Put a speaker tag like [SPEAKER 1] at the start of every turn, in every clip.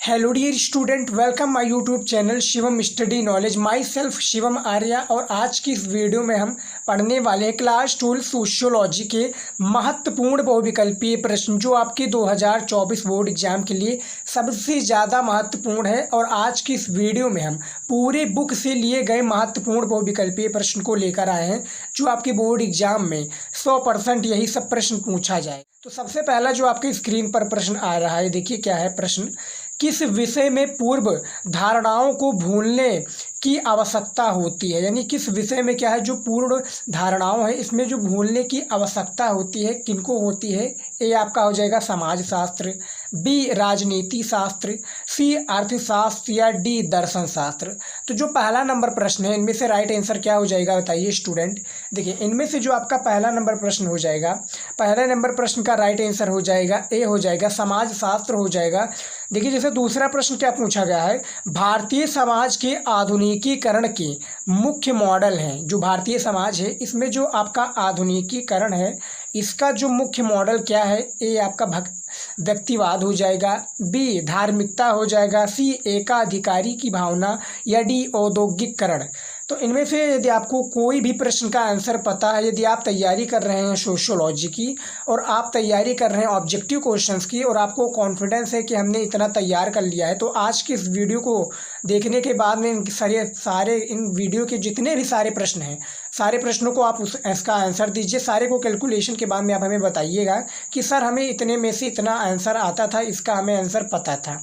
[SPEAKER 1] Hello dear student, welcome my YouTube channel Shivam study knowledge. Myself Shivam Arya और आज की इस वीडियो में हम पढ़ने वाले हैं क्लास 12 सोशियोलॉजी के महत्वपूर्ण बहुविकल्पीय प्रश्न जो आपके 2024 बोर्ड एग्जाम के लिए सबसे ज़्यादा महत्वपूर्ण है। और आज की इस वीडियो में हम पूरे बुक से लिए गए महत्वपूर्ण बहुविकल्पीय प्रश्न को लेकर आए हैं जो आपके बोर्ड एग्जाम में 100% यही सब प्रश्न पूछा जाए। तो सबसे पहला जो आपके स्क्रीन पर प्रश्न आ रहा है, देखिए क्या है प्रश्न। किस विषय में पूर्व धारणाओं को भूलने की आवश्यकता होती है, यानी किस विषय में क्या है जो पूर्व धारणाओं है इसमें जो भूलने की आवश्यकता होती है, किनको होती है। ए आपका हो जाएगा समाजशास्त्र, बी राजनीति शास्त्र, सी अर्थशास्त्र या डी दर्शन शास्त्र। तो जो पहला नंबर प्रश्न है इनमें से राइट आंसर क्या हो जाएगा बताइए स्टूडेंट। देखिए इनमें से जो आपका पहला नंबर प्रश्न हो जाएगा, पहला नंबर प्रश्न का राइट आंसर हो जाएगा ए हो जाएगा समाजशास्त्र हो जाएगा। देखिए जैसे दूसरा प्रश्न क्या पूछा गया है, भारतीय समाज के आधुनिकीकरण के मुख्य मॉडल हैं। जो भारतीय समाज है इसमें जो आपका आधुनिकीकरण है इसका जो मुख्य मॉडल क्या है, ए आपका व्यक्तिवाद हो जाएगा, बी धार्मिकता हो जाएगा, सी एकाधिकारी की भावना या डी औद्योगिकरण। तो इनमें से यदि आपको कोई भी प्रश्न का आंसर पता है, यदि आप तैयारी कर रहे हैं सोशियोलॉजी की और आप तैयारी कर रहे हैं ऑब्जेक्टिव क्वेश्चंस की और आपको कॉन्फिडेंस है कि हमने इतना तैयार कर लिया है, तो आज की इस वीडियो को देखने के बाद में सारे इन वीडियो के जितने भी सारे प्रश्न हैं सारे प्रश्नों को आप इसका आंसर दीजिए। सारे को कैलकुलेशन के बाद में आप हमें बताइएगा कि सर हमें इतने में से इतना आंसर आता था, इसका हमें आंसर पता था।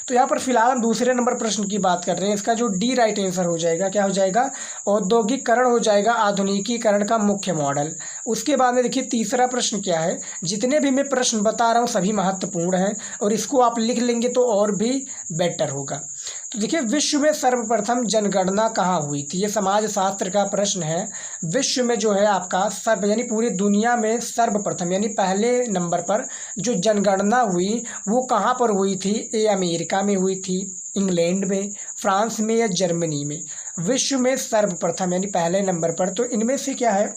[SPEAKER 1] तो यहाँ पर फिलहाल हम दूसरे नंबर प्रश्न की बात कर रहे हैं। इसका जो डी राइट आंसर हो जाएगा क्या हो जाएगा, औद्योगिकरण हो जाएगा, आधुनिकीकरण का मुख्य मॉडल। उसके बाद में देखिए तीसरा प्रश्न क्या है, जितने भी मैं प्रश्न बता रहा हूँ सभी महत्वपूर्ण हैं और इसको आप लिख लेंगे तो और भी बेटर होगा। तो देखिए विश्व में सर्वप्रथम जनगणना कहाँ हुई थी, ये समाजशास्त्र का प्रश्न है। विश्व में जो है आपका यानी पूरी दुनिया में सर्वप्रथम यानी पहले नंबर पर जो जनगणना हुई वो कहाँ पर हुई थी। ए अमेरिका में हुई थी, इंग्लैंड में, फ्रांस में या जर्मनी में। विश्व में सर्वप्रथम यानी पहले नंबर पर, तो इनमें से क्या है,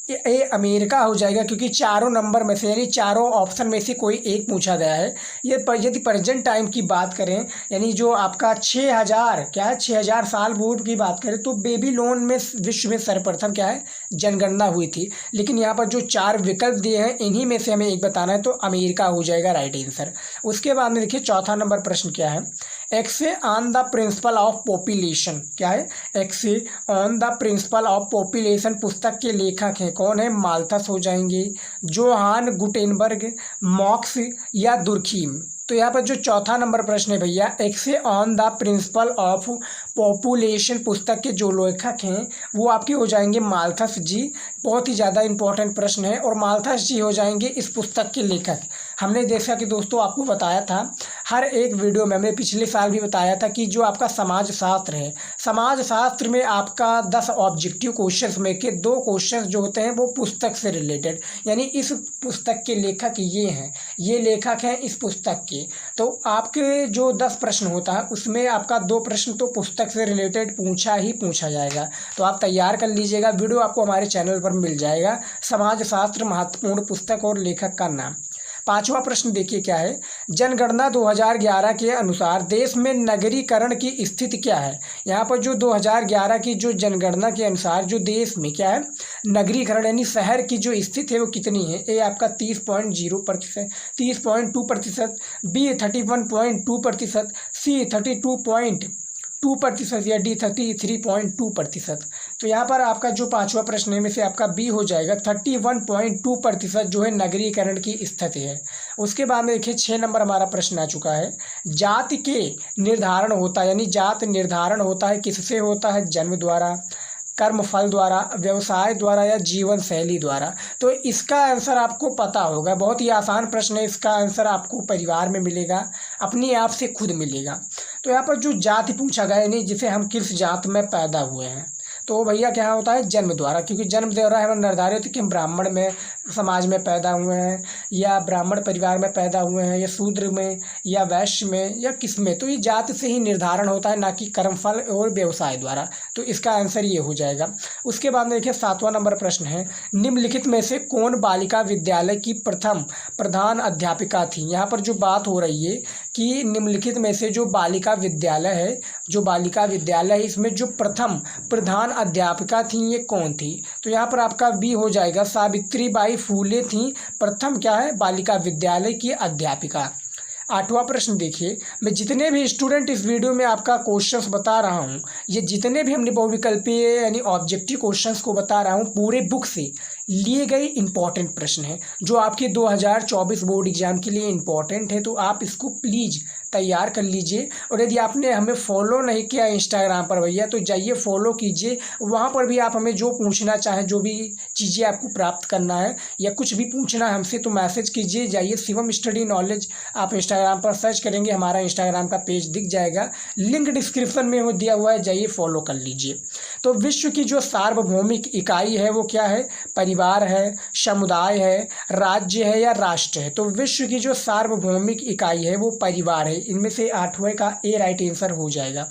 [SPEAKER 1] ए अमेरिका हो जाएगा क्योंकि चारों नंबर में से यानी चारों ऑप्शन में से कोई एक पूछा गया है। ये यदि प्रेजेंट टाइम की बात करें यानी जो आपका 6000 क्या है 6000 साल पूर्व की बात करें तो बेबीलोन में विश्व में सर्वप्रथम क्या है जनगणना हुई थी। लेकिन यहाँ पर जो चार विकल्प दिए हैं इन्हीं में से हमें एक बताना है, तो अमेरिका हो जाएगा राइट आंसर। उसके बाद में देखिए चौथा नंबर प्रश्न क्या है, essay on the principle of population क्या है, essay on the principle of population पुस्तक के लेखक हैं कौन है, माल्थस हो जाएंगे, जोहान गुटेनबर्ग, मॉक्स या दुर्खीम। तो यहाँ पर जो चौथा नंबर प्रश्न है भैया, essay on the principle of population पुस्तक के जो लेखक हैं वो आपके हो जाएंगे माल्थस जी। बहुत ही ज़्यादा इंपॉर्टेंट प्रश्न है और माल्थस जी हो जाएंगे इस पुस्तक के लेखक। हमने जैसा कि दोस्तों आपको बताया था हर एक वीडियो में, हमने पिछले साल भी बताया था कि जो आपका समाजशास्त्र है, समाजशास्त्र में आपका 10 ऑब्जेक्टिव क्वेश्चंस में के 2 क्वेश्चंस जो होते हैं वो पुस्तक से रिलेटेड, यानी इस पुस्तक के लेखक ये हैं, ये लेखक हैं इस पुस्तक के। तो आपके जो 10 प्रश्न होता है उसमें आपका 2 प्रश्न तो पुस्तक से रिलेटेड पूछा जाएगा। तो आप तैयार कर लीजिएगा, वीडियो आपको हमारे चैनल पर मिल जाएगा, समाजशास्त्र महत्वपूर्ण पुस्तक और लेखक का नाम। पांचवा प्रश्न देखिए क्या है, जनगणना 2011 के अनुसार देश में नगरीकरण की स्थिति क्या है। यहाँ पर जो 2011 की जो जनगणना के अनुसार जो देश में क्या है नगरीकरण यानी शहर की जो स्थिति है वो कितनी है। ए आपका 30.0%, 30.2%, बी 31.2%, सी 32.2% या डी 33.2%। तो यहाँ पर आपका जो पांचवा प्रश्न में से आपका बी हो जाएगा, 31.2% जो है नगरीकरण की स्थिति है। उसके बाद में देखिए 6 नंबर हमारा प्रश्न आ चुका है, जाति के निर्धारण होता है यानी जात निर्धारण होता है किससे होता है, जन्म द्वारा, कर्मफल द्वारा, व्यवसाय द्वारा या जीवन शैली द्वारा। तो इसका आंसर आपको पता होगा, बहुत ही आसान प्रश्न है, इसका आंसर आपको परिवार में मिलेगा, अपने आप से खुद मिलेगा। तो यहाँ पर जो जाति पूछा गया यानी जिसे हम किस जात में पैदा हुए हैं, तो भैया क्या होता है, जन्म द्वारा, क्योंकि जन्म द्वारा है निर्धारित कि हम ब्राह्मण में समाज में पैदा हुए हैं या ब्राह्मण परिवार में पैदा हुए हैं या शूद्र में या वैश्य में या किस में, तो ये जाति से ही निर्धारण होता है, ना कि कर्मफल और व्यवसाय द्वारा। तो इसका आंसर ये हो जाएगा। उसके बाद में देखिए 7वां नंबर प्रश्न है, निम्नलिखित में से कौन बालिका विद्यालय की प्रथम प्रधान अध्यापिका थी। यहाँ पर जो बात हो रही है कि निम्नलिखित में से जो बालिका विद्यालय है, जो बालिका विद्यालय है, इसमें जो प्रथम प्रधान अध्यापिका थी ये कौन थी। तो यहाँ पर आपका बी हो जाएगा, सावित्रीबाई फूले थी प्रथम क्या है, बालिका विद्यालय की अध्यापिका। 8वां प्रश्न देखिए, मैं जितने भी स्टूडेंट इस वीडियो में आपका क्वेश्चंस बता रहा हूँ, ये जितने भी हमने बहुविकल्पीय यानी ऑब्जेक्टिव क्वेश्चंस को बता रहा हूँ, पूरे बुक से लिए गए इंपॉर्टेंट प्रश्न हैं जो आपके 2024 बोर्ड एग्जाम के लिए इंपॉर्टेंट है। तो आप इसको प्लीज़ तैयार कर लीजिए। और यदि आपने हमें फॉलो नहीं किया इंस्टाग्राम पर भैया, तो जाइए फॉलो कीजिए, वहाँ पर भी आप हमें जो पूछना चाहें, जो भी चीज़ें आपको प्राप्त करना है या कुछ भी पूछना है हमसे, तो मैसेज कीजिए। जाइए शिवम स्टडी नॉलेज आप इंस्टाग्राम पर सर्च करेंगे, हमारा इंस्टाग्राम का पेज दिख जाएगा, लिंक डिस्क्रिप्शन में वो दिया हुआ है, जाइए फॉलो कर लीजिए। तो विश्व की जो सार्वभौमिक इकाई है वो क्या है, परिवार है, समुदाय है, राज्य है या राष्ट्र है। तो विश्व की जो सार्वभौमिक इकाई है वो परिवार है। इनमें से 8वें का ए राइट आंसर हो जाएगा।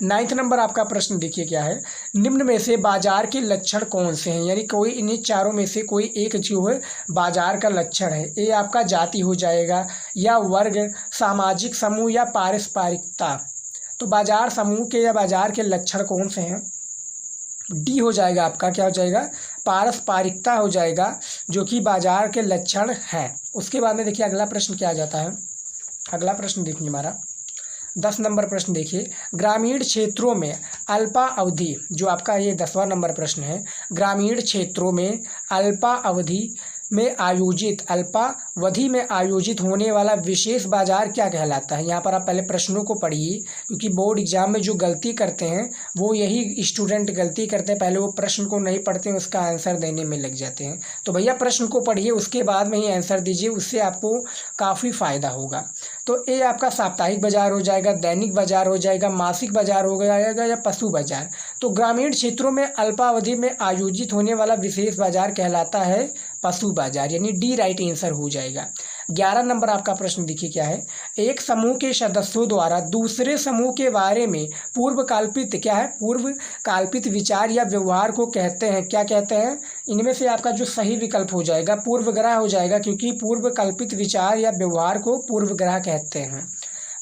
[SPEAKER 1] 9वां नंबर आपका प्रश्न देखिए क्या है, निम्न में से बाजार के लक्षण कौन से हैं, यानी कोई इन्हीं चारों में से कोई एक जो है बाजार का लक्षण है। ए आपका जाति हो जाएगा या वर्ग, सामाजिक समूह या पारस्परिकता। तो बाजार समूह के या बाजार के लक्षण कौन से हैं, डी हो जाएगा आपका, क्या हो जाएगा, पारस्परिकता हो जाएगा, जो कि बाजार के लक्षण है। उसके बाद में देखिए अगला प्रश्न क्या आ जाता है। अगला प्रश्न देखिए हमारा 10 नंबर प्रश्न देखिए, ग्रामीण क्षेत्रों में अल्पा अवधि, जो आपका ये 10वां नंबर प्रश्न है, ग्रामीण क्षेत्रों में अल्पा अवधि में आयोजित होने वाला विशेष बाजार क्या कहलाता है। यहाँ पर आप पहले प्रश्नों को पढ़िए, क्योंकि बोर्ड एग्जाम में जो गलती करते हैं वो यही स्टूडेंट गलती करते हैं, पहले वो प्रश्न को नहीं पढ़ते हैं, उसका आंसर देने में लग जाते हैं। तो भैया प्रश्न को पढ़िए, उसके बाद में ही आंसर दीजिए, उससे आपको काफ़ी फ़ायदा होगा। तो ए आपका साप्ताहिक बाजार हो जाएगा, दैनिक बाजार हो जाएगा, मासिक बाजार हो जाएगा या पशु बाजार। तो ग्रामीण क्षेत्रों में अल्पावधि में आयोजित होने वाला विशेष बाजार कहलाता है पशु बाजार, यानी डी राइट आंसर हो जाएगा। 11 नंबर आपका प्रश्न देखिए क्या है, एक समूह के सदस्यों द्वारा दूसरे समूह के बारे में पूर्व कल्पित क्या है, पूर्व कल्पित विचार या व्यवहार को कहते हैं, क्या कहते हैं। इनमें से आपका जो सही विकल्प हो जाएगा पूर्वग्रह हो जाएगा, क्योंकि पूर्व कल्पित विचार या व्यवहार को पूर्वग्रह कहते हैं।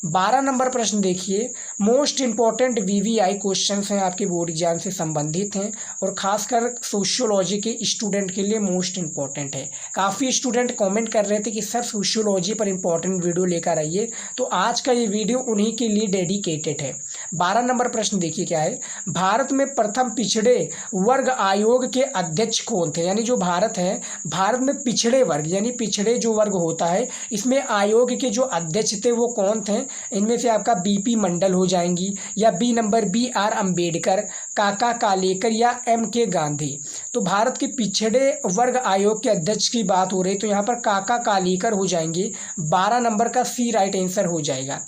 [SPEAKER 1] 12 नंबर प्रश्न देखिए, मोस्ट इम्पॉर्टेंट वीवीआई क्वेश्चंस हैं, आपके बोर्ड एग्जाम से संबंधित हैं और खासकर सोशियोलॉजी के स्टूडेंट के लिए मोस्ट इम्पॉर्टेंट है। काफ़ी स्टूडेंट कमेंट कर रहे थे कि सर सोशियोलॉजी पर इम्पॉर्टेंट वीडियो लेकर आइए, तो आज का ये वीडियो उन्हीं के लिए डेडिकेटेड है। 12 नंबर प्रश्न देखिए क्या है, भारत में प्रथम पिछड़े वर्ग आयोग के अध्यक्ष कौन थे। यानी जो भारत है, भारत में पिछड़े वर्ग यानी पिछड़े जो वर्ग होता है, इसमें आयोग के जो अध्यक्ष थे वो कौन थे। इनमें से आपका बीपी मंडल हो जाएंगी या बी नंबर BR अम्बेडकर, काका कालेकर या MK गांधी। तो भारत के पिछड़े वर्ग आयोग के अध्यक्ष की बात हो रही, तो यहाँ पर काका कालेकर हो जाएंगे। 12 नंबर का सी राइट आंसर हो जाएगा।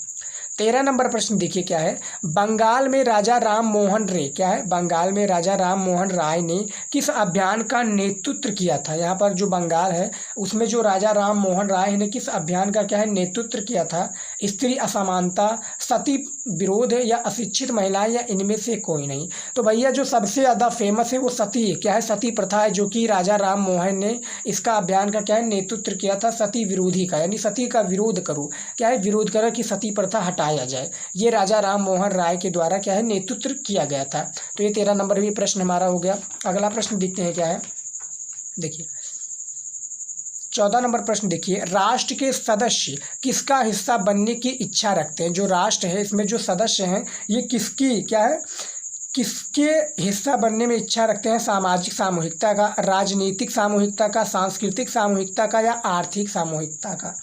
[SPEAKER 1] 13 नंबर प्रश्न देखिए क्या है, बंगाल में राजा राम मोहन राय क्या है, बंगाल में राजा राम मोहन राय ने किस अभियान का नेतृत्व किया था। यहाँ पर जो बंगाल है उसमें जो राजा राम मोहन राय ने किस अभियान का क्या है नेतृत्व किया था। स्त्री असमानता, सती विरोध या अशिक्षित महिलाएं या इनमें से कोई नहीं। तो भैया जो सबसे ज़्यादा फेमस है वो सती क्या है, सती प्रथा है, जो कि राजा राम मोहन ने इसका अभियान का क्या है नेतृत्व किया था, सती विरोधी का, यानी सती का विरोध करो क्या है, विरोध करो कि सती प्रथा हटाया जाए। ये राजा राम मोहन राय के द्वारा क्या है नेतृत्व किया गया था। तो ये 13 नंबर भी प्रश्न हमारा हो गया। अगला प्रश्न देखते हैं क्या है, देखिए 14 नंबर प्रश्न देखिए, राष्ट्र के सदस्य किसका हिस्सा बनने की इच्छा रखते हैं। जो राष्ट्र है इसमें जो सदस्य हैं ये किसकी क्या है, किसके हिस्सा बनने में इच्छा रखते हैं। सामाजिक सामूहिकता का, राजनीतिक सामूहिकता का, सांस्कृतिक सामूहिकता का या आर्थिक सामूहिकता का।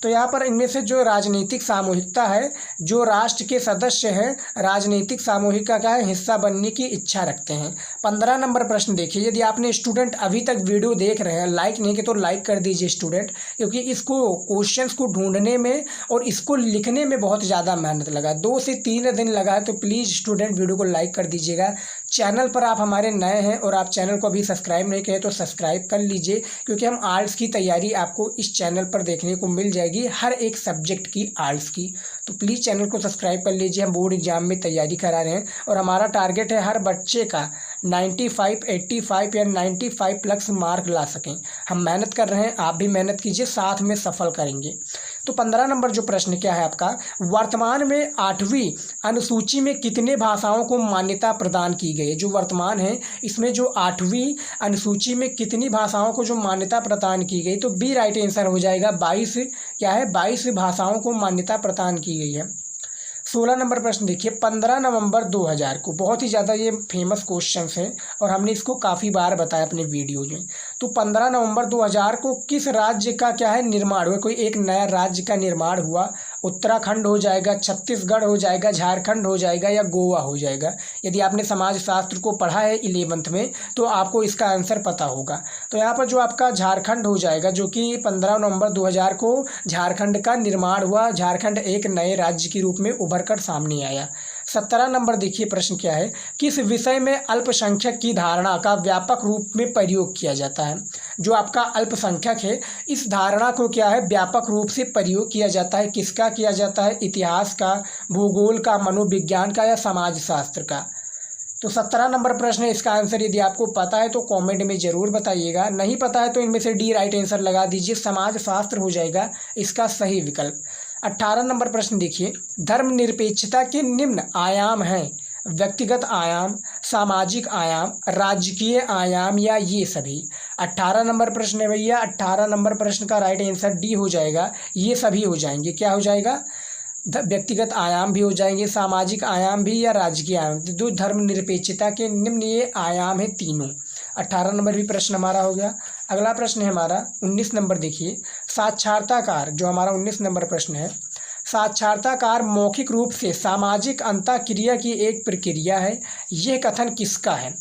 [SPEAKER 1] तो यहाँ पर इनमें से जो राजनीतिक सामूहिकता है, जो राष्ट्र के सदस्य हैं राजनीतिक सामूहिकता का हिस्सा बनने की इच्छा रखते हैं। 15 नंबर प्रश्न देखिए, यदि आपने स्टूडेंट अभी तक वीडियो देख रहे हैं, लाइक नहीं किया तो लाइक कर दीजिए स्टूडेंट, क्योंकि इसको क्वेश्चंस को ढूंढने में और इसको लिखने में बहुत ज़्यादा मेहनत लगा, 2 से 3 दिन लगा है। तो प्लीज़ स्टूडेंट वीडियो को लाइक कर दीजिएगा, चैनल पर आप हमारे नए हैं और आप चैनल को अभी सब्सक्राइब नहीं किए तो सब्सक्राइब कर लीजिए, क्योंकि हम आर्ट्स की तैयारी आपको इस चैनल पर देखने को मिल जाएगी, हर एक सब्जेक्ट की आर्ट्स की। तो प्लीज़ चैनल को सब्सक्राइब कर लीजिए। हम बोर्ड एग्जाम में तैयारी करा रहे हैं और हमारा टारगेट है हर बच्चे का 95, 85 या 95 प्लस मार्क ला सकें। हम मेहनत कर रहे हैं, आप भी मेहनत कीजिए, साथ में सफल करेंगे। तो 15 नंबर जो प्रश्न क्या है आपका, वर्तमान में 8वीं अनुसूची में कितने भाषाओं को मान्यता प्रदान की गई है। जो वर्तमान है इसमें जो 8वीं अनुसूची में कितनी भाषाओं को जो मान्यता प्रदान की गई, तो बी राइट आंसर हो जाएगा 22। क्या है, 22 भाषाओं को मान्यता प्रदान की गई है। 16 नंबर प्रश्न देखिए, 15 नवंबर 2000 को, बहुत ही ज़्यादा ये फेमस क्वेश्चन है और हमने इसको काफ़ी बार बताया अपने वीडियो में। तो 15 नवंबर 2000 को किस राज्य का क्या है निर्माण हुआ, कोई एक नया राज्य का निर्माण हुआ। उत्तराखंड हो जाएगा, छत्तीसगढ़ हो जाएगा, झारखंड हो जाएगा या गोवा हो जाएगा। यदि आपने समाजशास्त्र को पढ़ा है 11th में तो आपको इसका आंसर पता होगा। तो यहाँ पर जो आपका झारखंड हो जाएगा, जो कि 15 नवंबर 2000 को झारखंड का निर्माण हुआ। झारखंड एक नए राज्य के रूप में उभर कर सामने आया। 17 नंबर देखिए प्रश्न क्या है, किस विषय में अल्पसंख्यक की धारणा का व्यापक रूप में प्रयोग किया जाता है। जो आपका अल्पसंख्यक है इस धारणा को क्या है व्यापक रूप से प्रयोग किया जाता है। किसका किया जाता है, इतिहास का, भूगोल का, मनोविज्ञान का या समाजशास्त्र का। तो 17 नंबर प्रश्न है, इसका आंसर यदि आपको पता है तो कमेंट में ज़रूर बताइएगा, नहीं पता है तो इनमें से डी राइट आंसर लगा दीजिए, समाजशास्त्र हो जाएगा इसका सही विकल्प। 18 नंबर प्रश्न देखिए, धर्मनिरपेक्षता के निम्न आयाम हैं, व्यक्तिगत आयाम, सामाजिक आयाम, राजकीय आयाम या ये सभी। 18 नंबर प्रश्न है भैया, 18 नंबर प्रश्न का राइट आंसर डी हो जाएगा, ये सभी हो जाएंगे। क्या हो जाएगा, व्यक्तिगत आयाम भी हो जाएंगे, सामाजिक आयाम भी या राजकीय आयाम। तो धर्मनिरपेक्षता के निम्न ये आयाम है तीनों। 18 नंबर भी प्रश्न हमारा हो गया। अगला प्रश्न है हमारा 19 नंबर देखिए, साक्षरताकार, जो हमारा 19 नंबर प्रश्न है, साक्षरताकार मौखिक रूप से सामाजिक अंतःक्रिया की एक प्रक्रिया है, यह कथन किसका है।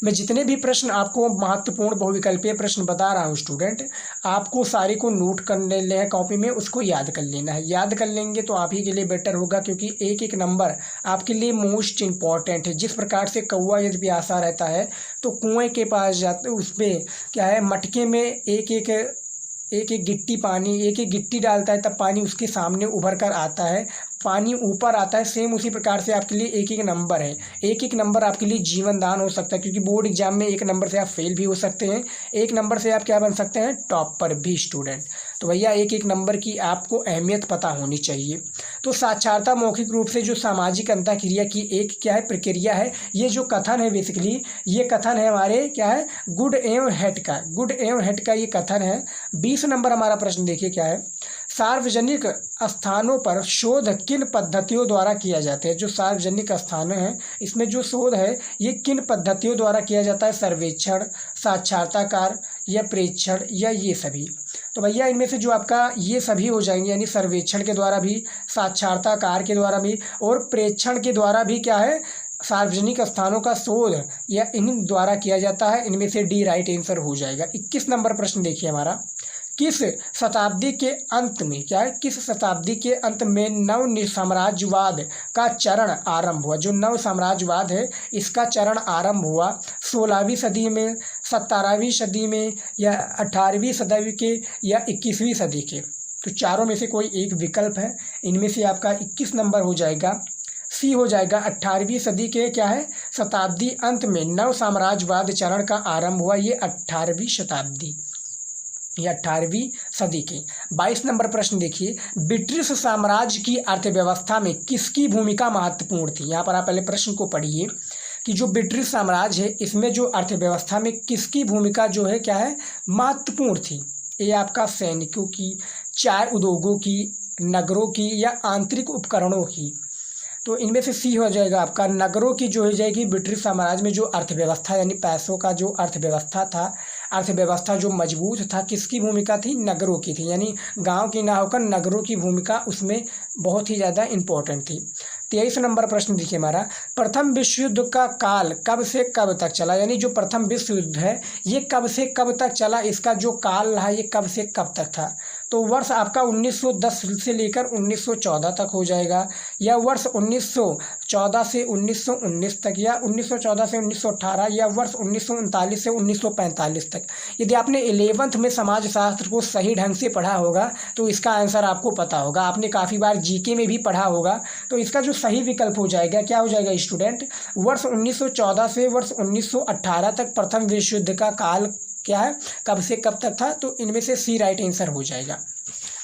[SPEAKER 1] मैं जितने भी प्रश्न आपको महत्वपूर्ण बहुविकल्पीय प्रश्न बता रहा हूँ स्टूडेंट, आपको सारे को नोट कर लेना है कॉपी में, उसको याद कर लेना है। याद कर लेंगे तो आप ही के लिए बेटर होगा, क्योंकि एक एक नंबर आपके लिए मोस्ट इम्पॉर्टेंट है। जिस प्रकार से कौवा यदि प्यासा रहता है तो कुएं के पास जाते, उस पर क्या है मटके में एक एक गिट्टी पानी, एक एक गिट्टी डालता है तब पानी उसके सामने उभर कर आता है, पानी ऊपर आता है। सेम उसी प्रकार से आपके लिए एक एक नंबर है, एक एक नंबर आपके लिए जीवन दान हो सकता है, क्योंकि बोर्ड एग्जाम में एक नंबर से आप फेल भी हो सकते हैं, एक नंबर से आप क्या बन सकते हैं, टॉपर भी स्टूडेंट। तो भैया एक एक नंबर की आपको अहमियत पता होनी चाहिए। तो साक्षरता मौखिक रूप से जो सामाजिक अंतःक्रिया की एक क्या है प्रक्रिया है, ये जो कथन है बेसिकली ये कथन है हमारे क्या है गुड एवं हेड का, गुड एवं हेड का ये कथन है। 20 नंबर हमारा प्रश्न देखिए क्या है, सार्वजनिक स्थानों पर शोध किन पद्धतियों द्वारा किया जाता है। जो सार्वजनिक स्थान हैं इसमें जो शोध है ये किन पद्धतियों द्वारा किया जाता है, सर्वेक्षण, साक्षरताकार या प्रेक्षण या ये सभी। तो भैया इनमें से जो आपका ये सभी हो जाएंगे, यानी सर्वेक्षण के द्वारा भी, साक्षरताकार के द्वारा भी और प्रेक्षण के द्वारा भी क्या है सार्वजनिक स्थानों का शोध या इन द्वारा किया जाता है। इनमें से डी राइट आंसर हो जाएगा। 21 नंबर प्रश्न देखिए हमारा, किस शताब्दी के अंत में क्या है, किस शताब्दी के अंत में नव साम्राज्यवाद का चरण आरंभ हुआ। जो नव साम्राज्यवाद है इसका चरण आरंभ हुआ 16वीं सदी में, 17वीं सदी में या 18वीं सदी के या 21वीं सदी के। तो चारों में से कोई एक विकल्प है, इनमें से आपका 21 नंबर हो जाएगा, सी हो जाएगा। 18वीं सदी के क्या है शताब्दी अंत में नव साम्राज्यवाद चरण का आरंभ हुआ, ये 18वीं शताब्दी या 18वीं सदी के। 22 नंबर प्रश्न देखिए, ब्रिटिश साम्राज्य की अर्थव्यवस्था में किसकी भूमिका महत्वपूर्ण थी। यहाँ पर आप पहले प्रश्न को पढ़िए कि जो ब्रिटिश साम्राज्य है इसमें जो अर्थव्यवस्था में किसकी भूमिका जो है क्या है महत्वपूर्ण थी। ये आपका सैनिकों की, चाय उद्योगों की, नगरों की या आंतरिक उपकरणों की। तो इनमें से सी हो जाएगा आपका नगरों की जो हो जाएगी। ब्रिटिश साम्राज्य में जो अर्थव्यवस्था यानी पैसों का जो अर्थव्यवस्था था, अर्थव्यवस्था जो मजबूत था, किसकी भूमिका थी, नगरों की थी। यानी गांव की ना होकर नगरों की भूमिका उसमें बहुत ही ज़्यादा इम्पोर्टेंट थी। 23 नंबर प्रश्न देखिए हमारा, प्रथम विश्व युद्ध का काल कब से कब तक चला, यानी जो प्रथम विश्व युद्ध है ये कब से कब तक चला, इसका जो काल रहा ये कब से कब तक था। तो वर्ष आपका 1910 से लेकर 1914 तक हो जाएगा, या वर्ष 1914 से 1919 तक, या 1914 से 1918, या वर्ष 1939 से 1945 तक। यदि आपने 11th में समाजशास्त्र को सही ढंग से पढ़ा होगा तो इसका आंसर आपको पता होगा। आपने काफ़ी बार जीके में भी पढ़ा होगा, तो इसका जो सही विकल्प हो जाएगा क्या हो जाएगा स्टूडेंट, वर्ष 1914 से वर्ष 1918 तक प्रथम विश्व युद्ध का काल क्या है, कब से कब तक था। तो इनमें से सी राइट आंसर हो जाएगा।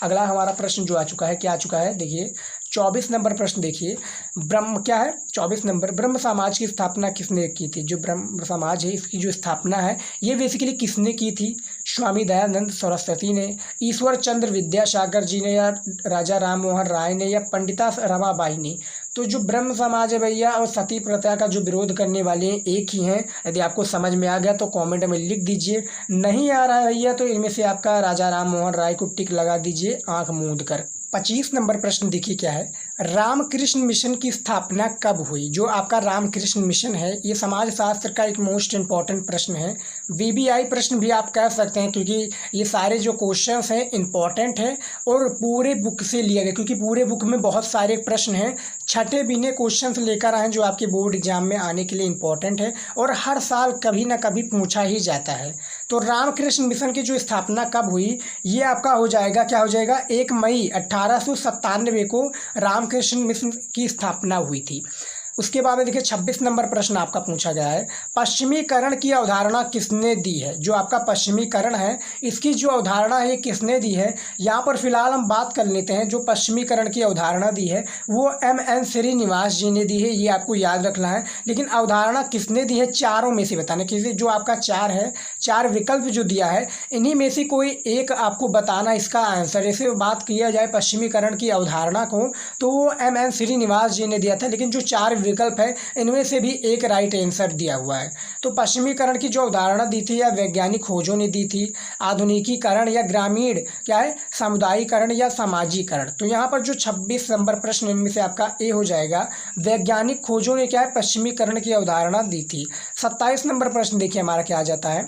[SPEAKER 1] अगला हमारा प्रश्न जो आ चुका है, क्या आ चुका है देखिए 24 नंबर प्रश्न देखिए, ब्रह्म क्या है 24 नंबर, ब्रह्म समाज की स्थापना किसने की थी। जो ब्रह्म समाज है इसकी जो स्थापना है ये बेसिकली किसने की थी, स्वामी दयानंद सरस्वती ने, ईश्वर चंद्र विद्यासागर जी ने, या राजा राम मोहन राय ने, या पंडिता रमाबाई ने। तो जो ब्रह्म समाज है भैया और सती प्रथा का जो विरोध करने वाले हैं एक ही हैं। यदि आपको समझ में आ गया तो कमेंट में लिख दीजिए, नहीं आ रहा है भैया तो इनमें से आपका राजा राम मोहन राय को टिक लगा दीजिए आंख मूंद कर। 25 नंबर प्रश्न देखिए क्या है, रामकृष्ण मिशन की स्थापना कब हुई। जो आपका रामकृष्ण मिशन है ये समाजशास्त्र का एक मोस्ट इम्पॉर्टेंट प्रश्न है, वीबीआई प्रश्न भी आप कह सकते हैं, क्योंकि ये सारे जो क्वेश्चंस हैं इंपॉर्टेंट हैं और पूरे बुक से लिया गया, क्योंकि पूरे बुक में बहुत सारे प्रश्न हैं, छठे बीने क्वेश्चंस लेकर आए जो आपके बोर्ड एग्जाम में आने के लिए इम्पॉर्टेंट है और हर साल कभी ना कभी पूछा ही जाता है। तो रामकृष्ण मिशन की जो स्थापना कब हुई ये आपका हो जाएगा, क्या हो जाएगा, 1 मई 1897 को रामकृष्ण मिशन की स्थापना हुई थी। उसके बाद में देखिए 26 नंबर प्रश्न आपका पूछा गया है, पश्चिमीकरण की अवधारणा किसने दी है। जो आपका पश्चिमीकरण है इसकी जो अवधारणा है ये किसने दी है। यहाँ पर फिलहाल हम बात कर लेते हैं, जो पश्चिमीकरण की अवधारणा दी है वो M.N. श्रीनिवास जी ने दी है, ये आपको याद रखना है। लेकिन अवधारणा किसने दी है चारों में से बताना, क्योंकि जो आपका 4 है 4 विकल्प जो दिया है इन्हीं में से कोई एक आपको बताना इसका आंसर। जैसे बात किया जाए पश्चिमीकरण की अवधारणा को तो वो M.N. श्रीनिवास जी ने दिया था, लेकिन जो 4 विकल्प है इनमें से भी एक राइट आंसर दिया हुआ है। तो पश्चिमीकरण की जो अवधारणा दी थी या वैज्ञानिक खोजों ने दी थी, आधुनिकीकरण या ग्रामीण क्या है समुदायीकरण या सामाजिकरण। तो यहाँ पर जो 26 नंबर प्रश्न इनमें से आपका ए हो जाएगा, वैज्ञानिक खोजों ने क्या है पश्चिमीकरण की अवधारणा दी थी। 27 नंबर प्रश्न देखिए हमारा क्या आ जाता है,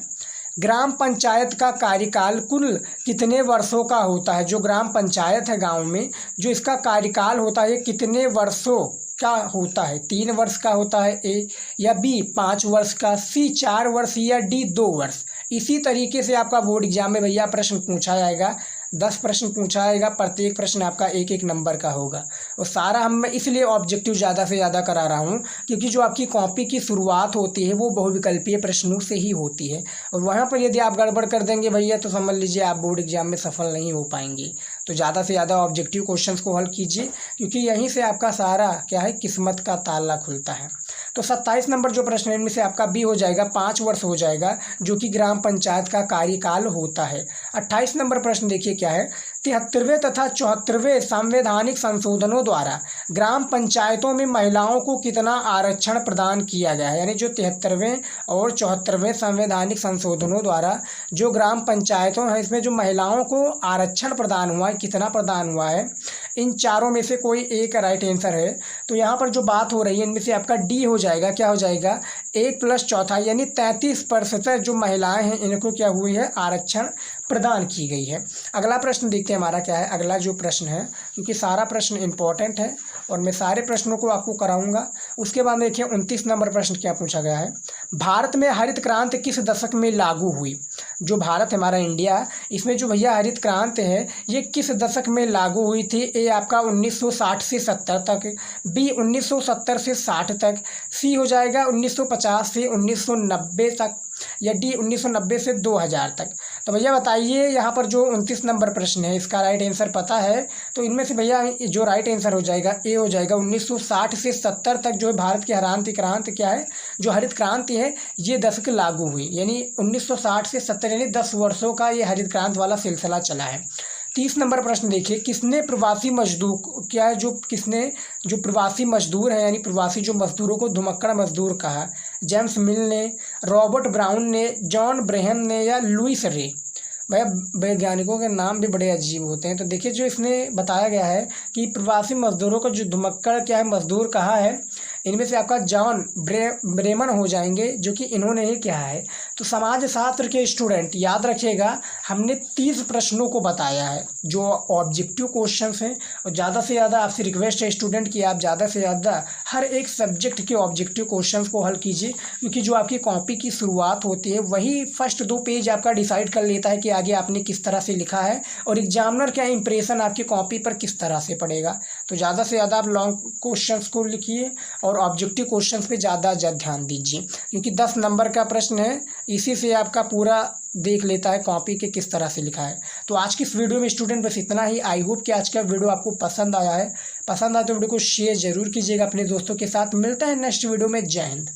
[SPEAKER 1] ग्राम पंचायत का कार्यकाल कुल कितने वर्षों का होता है। जो ग्राम पंचायत है गांव में जो इसका कार्यकाल होता है कितने वर्षों का होता है, 3 वर्ष का होता है ए, या बी 5 वर्ष का, सी 4 वर्ष, या डी 2 वर्ष। इसी तरीके से आपका बोर्ड एग्जाम में भैया प्रश्न पूछा जाएगा, 10 प्रश्न पूछा जाएगा, प्रत्येक प्रश्न आपका 1-1 नंबर का होगा। और सारा हम इसलिए ऑब्जेक्टिव ज़्यादा से ज़्यादा करा रहा हूँ क्योंकि जो आपकी कॉपी की शुरुआत होती है वो बहुविकल्पीय प्रश्नों से ही होती है, और वहाँ पर यदि आप गड़बड़ कर देंगे भैया तो समझ लीजिए आप बोर्ड एग्जाम में सफल नहीं हो पाएंगे। तो ज़्यादा से ज़्यादा ऑब्जेक्टिव क्वेश्चंस को हल कीजिए, क्योंकि यहीं से आपका सारा क्या है किस्मत का ताला खुलता है। तो 27 नंबर जो प्रश्न है इनमें से आपका बी हो जाएगा, 5 वर्ष हो जाएगा, जो कि ग्राम पंचायत का कार्यकाल होता है। 28 नंबर प्रश्न देखिए क्या है, 73वें तथा 74वें संवैधानिक संशोधनों द्वारा ग्राम पंचायतों में महिलाओं को कितना आरक्षण प्रदान किया गया है। यानी जो 73वें और 74वें संवैधानिक संशोधनों द्वारा जो ग्राम पंचायतों हैं इसमें जो महिलाओं को आरक्षण प्रदान हुआ है, कितना प्रदान हुआ है, इन चारों में से कोई एक राइट आंसर है। तो यहाँ पर जो बात हो रही है इनमें से आपका डी हो जाएगा, क्या हो जाएगा 1 + 4 यानी 33% जो महिलाएं हैं इनको क्या हुई है आरक्षण प्रदान की गई है। अगला प्रश्न देखते हैं हमारा क्या है। अगला जो प्रश्न है क्योंकि सारा प्रश्न इंपॉर्टेंट है और मैं सारे प्रश्नों को आपको कराऊंगा। उसके बाद देखिए 29 नंबर प्रश्न क्या पूछा गया है, भारत में हरित क्रांति किस दशक में लागू हुई। जो भारत हमारा इंडिया इसमें जो भैया हरित क्रांति है ये किस दशक में लागू हुई थी। ए आपका 1960 से 70 तक, बी 1970 से 60 तक, सी हो जाएगा 1950 से 1990 तक, या डी 1990 से 2000 तक। तो भैया बताइए यहाँ पर जो 29 नंबर प्रश्न है इसका राइट आंसर पता है। तो इनमें से भैया जो राइट आंसर हो जाएगा ए हो जाएगा 1960 से 70 तक जो है भारत की हरित क्रांति क्या है, जो हरित क्रांति है ये दशक लागू हुई, यानी 1960 से 70 यानी 10 वर्षों का ये हरित क्रांति वाला सिलसिला चला है। 30 नंबर प्रश्न देखिए, किसने प्रवासी मजदूर क्या है जो प्रवासी मजदूर है यानी प्रवासी जो मजदूरों को धुमक्कड़ मजदूर कहा, जेम्स मिल ने, रॉबर्ट ब्राउन ने, जॉन ब्रेहम ने, या लुइस रे। भैया वैज्ञानिकों के नाम भी बड़े अजीब होते हैं। तो देखिए जो इसमें बताया गया है कि प्रवासी मजदूरों को जो धुमक्कड़ क्या है मजदूर कहा है, इनमें से आपका जॉन ब्रेमन हो जाएंगे, जो कि इन्होंने ही किया है। तो समाज शास्त्र के स्टूडेंट याद रखिएगा, हमने 30 प्रश्नों को बताया है जो ऑब्जेक्टिव क्वेश्चंस हैं। और ज़्यादा से ज़्यादा आपसे रिक्वेस्ट है स्टूडेंट कि आप ज़्यादा से ज़्यादा हर एक सब्जेक्ट के ऑब्जेक्टिव क्वेश्चंस को हल कीजिए, क्योंकि जो आपकी कॉपी की शुरुआत होती है वही फर्स्ट 2 पेज आपका डिसाइड कर लेता है कि आगे आपने किस तरह से लिखा है और एग्जामिनर क्या इंप्रेशन आपकी कॉपी पर किस तरह से पड़ेगा। तो ज़्यादा से ज़्यादा आप लॉन्ग क्वेश्चंस को लिखिए और ऑब्जेक्टिव क्वेश्चंस पे ज़्यादा ध्यान दीजिए, क्योंकि 10 नंबर का प्रश्न है, इसी से आपका पूरा देख लेता है कॉपी के किस तरह से लिखा है। तो आज की इस वीडियो में स्टूडेंट बस इतना ही। आई होप कि आज का वीडियो आपको पसंद आया है। पसंद आए तो वीडियो को शेयर जरूर कीजिएगा अपने दोस्तों के साथ। मिलता है नेक्स्ट वीडियो में। जय हिंद।